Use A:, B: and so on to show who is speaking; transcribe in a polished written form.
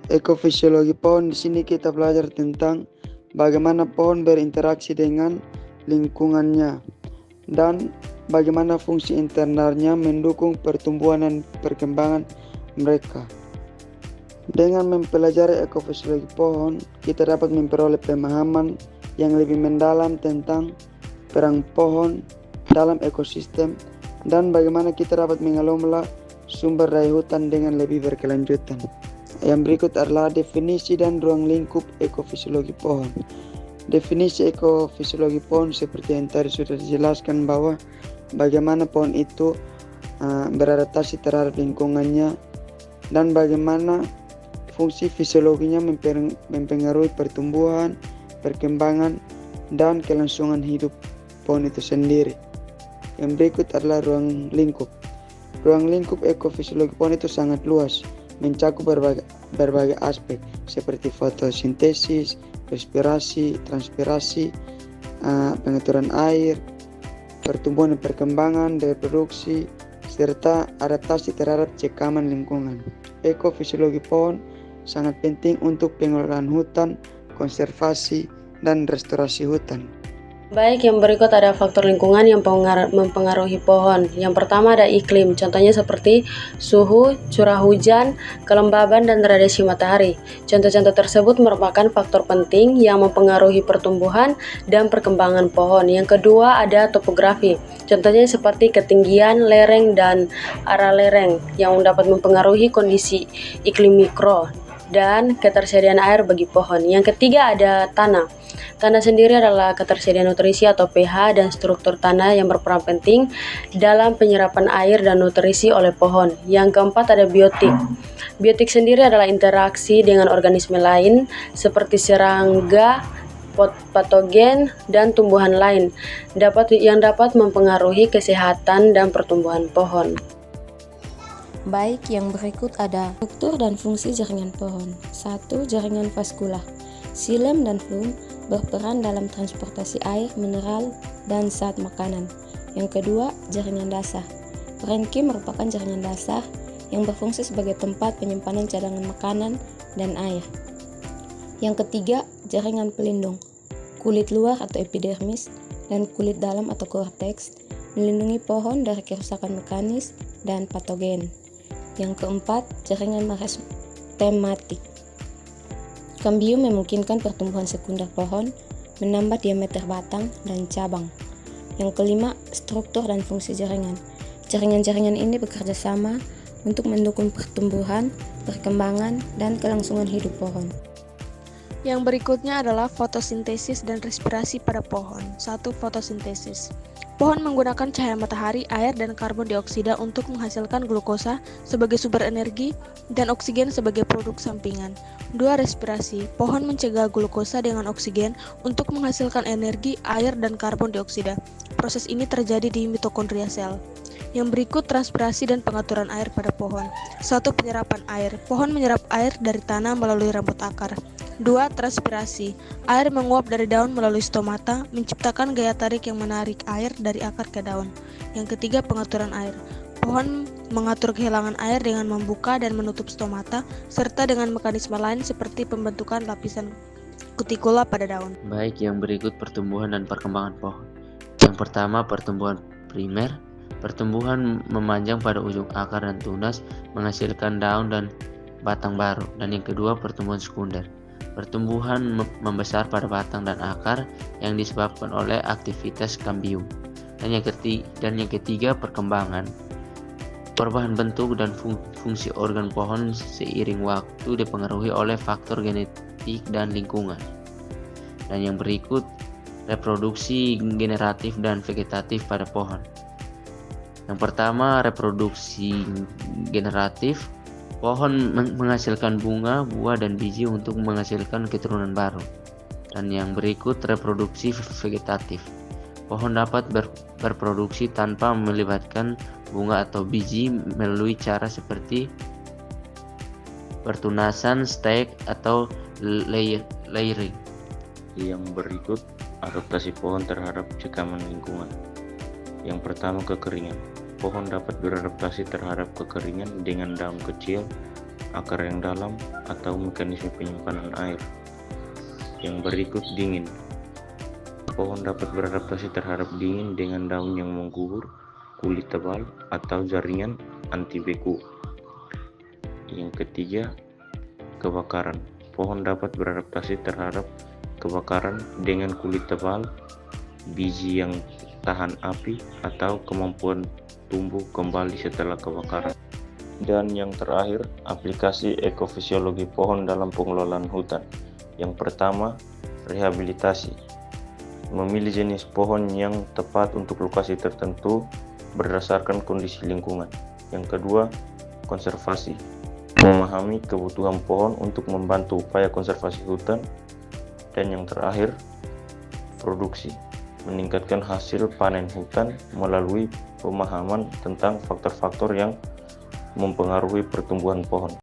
A: Ekofisiologi pohon. Di sini kita belajar tentang bagaimana pohon berinteraksi dengan lingkungannya dan bagaimana fungsi internalnya mendukung pertumbuhan dan perkembangan mereka. Dengan mempelajari ekofisiologi pohon, kita dapat memperoleh pemahaman yang lebih mendalam tentang peran pohon dalam ekosistem dan bagaimana kita dapat mengelola sumber daya hutan dengan lebih berkelanjutan. Yang berikut adalah definisi dan ruang lingkup ekofisiologi pohon. Definisi ekofisiologi pohon seperti yang tadi sudah dijelaskan, bahwa bagaimana pohon itu beradaptasi terhadap lingkungannya dan bagaimana fungsi fisiologinya mempengaruhi pertumbuhan, perkembangan, dan kelangsungan hidup pohon itu sendiri. Yang berikut adalah ruang lingkup. Ruang lingkup ekofisiologi pohon itu sangat luas, mencakup berbagai aspek seperti fotosintesis, respirasi, transpirasi, pengaturan air, pertumbuhan dan perkembangan, reproduksi, serta adaptasi terhadap cekaman lingkungan. Ekofisiologi pohon sangat penting untuk pengelolaan hutan, konservasi, dan restorasi hutan.
B: Baik, yang berikut ada faktor lingkungan yang mempengaruhi pohon. Yang pertama ada iklim, contohnya seperti suhu, curah hujan, kelembaban, dan radiasi matahari. Contoh-contoh tersebut merupakan faktor penting yang mempengaruhi pertumbuhan dan perkembangan pohon. Yang kedua ada topografi, contohnya seperti ketinggian, lereng, dan arah lereng yang dapat mempengaruhi kondisi iklim mikro dan ketersediaan air bagi pohon. Yang ketiga ada tanah. Tanah sendiri adalah ketersediaan nutrisi atau pH dan struktur tanah yang berperan penting dalam penyerapan air dan nutrisi oleh pohon. Yang keempat ada biotik. Biotik sendiri adalah interaksi dengan organisme lain seperti serangga, patogen, dan tumbuhan lain yang dapat mempengaruhi kesehatan dan pertumbuhan pohon.
C: Baik, yang berikut ada struktur dan fungsi jaringan pohon. 1. Jaringan vaskular. Xilem dan flum berperan dalam transportasi air, mineral, dan zat makanan. Yang kedua, jaringan dasar. Parenkim merupakan jaringan dasar yang berfungsi sebagai tempat penyimpanan cadangan makanan dan air. Yang ketiga, jaringan pelindung. Kulit luar atau epidermis dan kulit dalam atau korteks melindungi pohon dari kerusakan mekanis dan patogen. Yang keempat, jaringan meristematik. Kambium memungkinkan pertumbuhan sekunder pohon, menambah diameter batang dan cabang. Yang kelima, struktur dan fungsi jaringan. Jaringan-jaringan ini bekerja sama untuk mendukung pertumbuhan, perkembangan, dan kelangsungan hidup pohon.
D: Yang berikutnya adalah fotosintesis dan respirasi pada pohon. 1. Fotosintesis. Pohon menggunakan cahaya matahari, air, dan karbon dioksida untuk menghasilkan glukosa sebagai sumber energi dan oksigen sebagai produk sampingan. 2. Respirasi. Pohon mencegah glukosa dengan oksigen untuk menghasilkan energi, air, dan karbon dioksida. Proses ini terjadi di mitokondria sel. Yang berikut transpirasi dan pengaturan air pada pohon. 1. Penyerapan air. Pohon menyerap air dari tanah melalui rambut akar. 2. Transpirasi. Air menguap dari daun melalui stomata, menciptakan gaya tarik yang menarik air dari akar ke daun. Yang ketiga, pengaturan air. Pohon mengatur kehilangan air dengan membuka dan menutup stomata, serta dengan mekanisme lain seperti pembentukan lapisan kutikula pada daun.
E: Baik, yang berikut pertumbuhan dan perkembangan pohon. Yang pertama, pertumbuhan primer. Pertumbuhan memanjang pada ujung akar dan tunas, menghasilkan daun dan batang baru. Dan yang kedua, pertumbuhan sekunder. Pertumbuhan membesar pada batang dan akar yang disebabkan oleh aktivitas kambium. Dan yang ketiga, perkembangan. Perubahan bentuk dan fungsi organ pohon seiring waktu dipengaruhi oleh faktor genetik dan lingkungan. Dan yang berikut, reproduksi generatif dan vegetatif pada pohon. Yang pertama, reproduksi generatif. Pohon menghasilkan bunga, buah, dan biji untuk menghasilkan keturunan baru. Dan yang berikut, reproduksi vegetatif. Pohon dapat berproduksi tanpa melibatkan bunga atau biji melalui cara seperti pertunasan, stek, atau layering.
F: Yang berikut, adaptasi pohon terhadap cekaman lingkungan. Yang pertama, kekeringan. Pohon dapat beradaptasi terhadap kekeringan dengan daun kecil, akar yang dalam, atau mekanisme penyimpanan air. Yang berikut, dingin. Pohon dapat beradaptasi terhadap dingin dengan daun yang menggugur, kulit tebal, atau jaringan anti beku. Yang ketiga, kebakaran. Pohon dapat beradaptasi terhadap kebakaran dengan kulit tebal, biji yang tahan api, atau kemampuan tumbuh kembali setelah kebakaran. Dan yang terakhir, aplikasi ekofisiologi pohon dalam pengelolaan hutan. Yang pertama, rehabilitasi. Memilih jenis pohon yang tepat untuk lokasi tertentu berdasarkan kondisi lingkungan. Yang kedua, konservasi. Memahami kebutuhan pohon untuk membantu upaya konservasi hutan. Dan yang terakhir, produksi. Meningkatkan hasil panen hutan melalui pemahaman tentang faktor-faktor yang mempengaruhi pertumbuhan pohon.